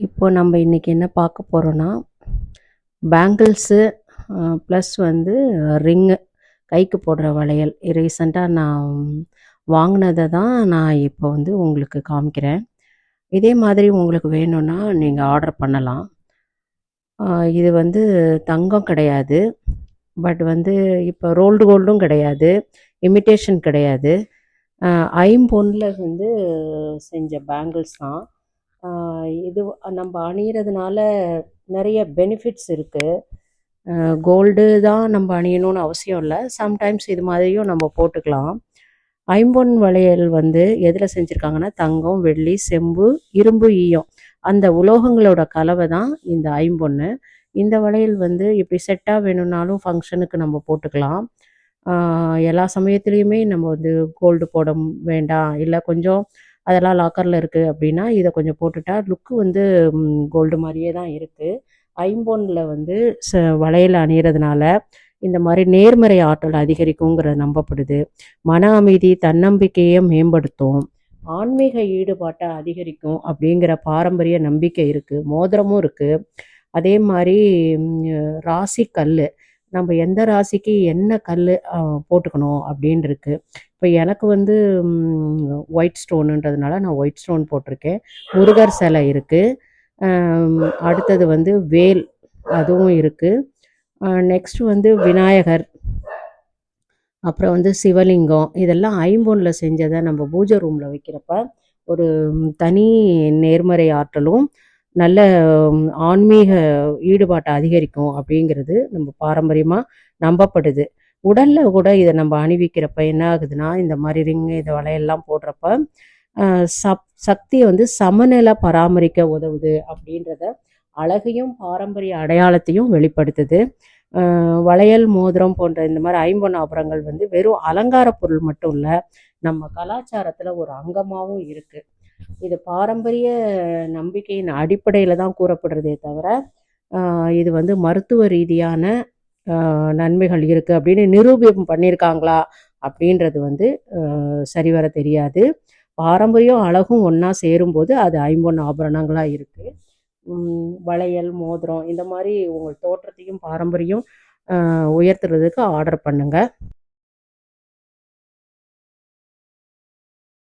இப்போ நம்ம இன்றைக்கி என்ன பார்க்க போகிறோன்னா, பேங்கிள்ஸு ப்ளஸ் வந்து ரிங்கு, கைக்கு போடுற வளையல். ரீசெண்டாக நான் வாங்கினதை தான் நான் இப்போ வந்து உங்களுக்கு காமிக்கிறேன். இதே மாதிரி உங்களுக்கு வேணும்னா நீங்கள் ஆர்டர் பண்ணலாம். இது வந்து தங்கம் கிடையாது, பட் வந்து இப்போ ரோல்டு கோல்டும் கிடையாது, இமிட்டேஷன் கிடையாது. ஐம்பொன்னில் வந்து செஞ்ச பேங்கிள்ஸ் தான். இது நம்ம அணியிறதுனால நிறைய பெனிஃபிட்ஸ் இருக்குது. கோல்டு தான் நம்ம அணியணும்னு அவசியம் இல்லை, சம்டைம்ஸ் இது மாதிரியும் நம்ம போட்டுக்கலாம். ஐம்பொன் வளையல் வந்து எதில் செஞ்சுருக்காங்கன்னா, தங்கம், வெள்ளி, செம்பு, இரும்பு, ஈயம், அந்த உலோகங்களோட கலவை தான் இந்த ஐம்பொன்று. இந்த வளையல் வந்து இப்படி செட்டாக வேணும்னாலும் ஃபங்க்ஷனுக்கு நம்ம போட்டுக்கலாம். எல்லா சமயத்துலேயுமே நம்ம வந்து கோல்டு போட வேண்டாம், இல்லை கொஞ்சம் அதெல்லாம் லாக்கரில் இருக்குது அப்படின்னா இதை கொஞ்சம் போட்டுட்டா லுக்கு வந்து கோல்டு மாதிரியே தான் இருக்குது. ஐம்பொன்னில் வந்து வளையல் அணிகிறதுனால இந்த மாதிரி நேர்மறை ஆற்றல் அதிகரிக்குங்கிறது நம்பப்படுது. மன அமைதி, தன்னம்பிக்கையை மேம்படுத்தும், ஆன்மீக ஈடுபாட்டை அதிகரிக்கும் அப்படிங்கிற பாரம்பரிய நம்பிக்கை இருக்குது. மோதிரமும் இருக்குது. அதே மாதிரி ராசி கல், நம்ம எந்த ராசிக்கு என்ன கல் போட்டுக்கணும் அப்படின்னு இருக்குது. இப்போ எனக்கு வந்து ஒயிட் ஸ்டோனுன்றதுனால நான் ஒயிட் ஸ்டோன் போட்டிருக்கேன். முருகர் சிலை இருக்குது. அடுத்தது வந்து வேல், அதுவும் இருக்குது. நெக்ஸ்ட் வந்து விநாயகர், அப்புறம் வந்து சிவலிங்கம். இதெல்லாம் ஐம்பொன்னில் செஞ்சதை நம்ம பூஜை ரூமில் வைக்கிறப்ப ஒரு தனி நேர்மறை ஆற்றலும் நல்ல ஆன்மீக ஈடுபாட்டை அதிகரிக்கும் அப்படிங்கிறது நம்ம பாரம்பரியமாக நம்பப்படுது. உடலில் கூட இதை நம்ம அணிவிக்கிறப்ப என்ன ஆகுதுன்னா, இந்த மாதிரி ரிங்கு, இந்த வளையல்லாம் போடுறப்ப சக்தியை வந்து சமநிலை பராமரிக்க உதவுது அப்படின்றத அழகையும் பாரம்பரிய அடையாளத்தையும் வெளிப்படுத்துது. வளையல், மோதிரம் போன்ற இந்த மாதிரி ஐம்பொன் ஆபரணங்கள் வந்து வெறும் அலங்கார பொருள் மட்டும் இல்லை, நம்ம கலாச்சாரத்தில் ஒரு அங்கமாகவும் இருக்குது. இது பாரம்பரிய நம்பிக்கையின் அடிப்படையில் தான் கூறப்படுறதே தவிர இது வந்து மருத்துவ ரீதியான நன்மைகள் இருக்குது அப்படின்னு நிரூபணம் பண்ணியிருக்காங்களா அப்படின்றது வந்து சரிவர தெரியாது. பாரம்பரியம் அழகும் ஒன்றா சேரும்போது அது ஐம்பொன் ஆபரணங்களாக இருக்குது. வளையல், மோதிரம் இந்த மாதிரி உங்கள் தோற்றத்தையும் பாரம்பரியம் உயர்த்துறதுக்கு ஆர்டர் பண்ணுங்கள்.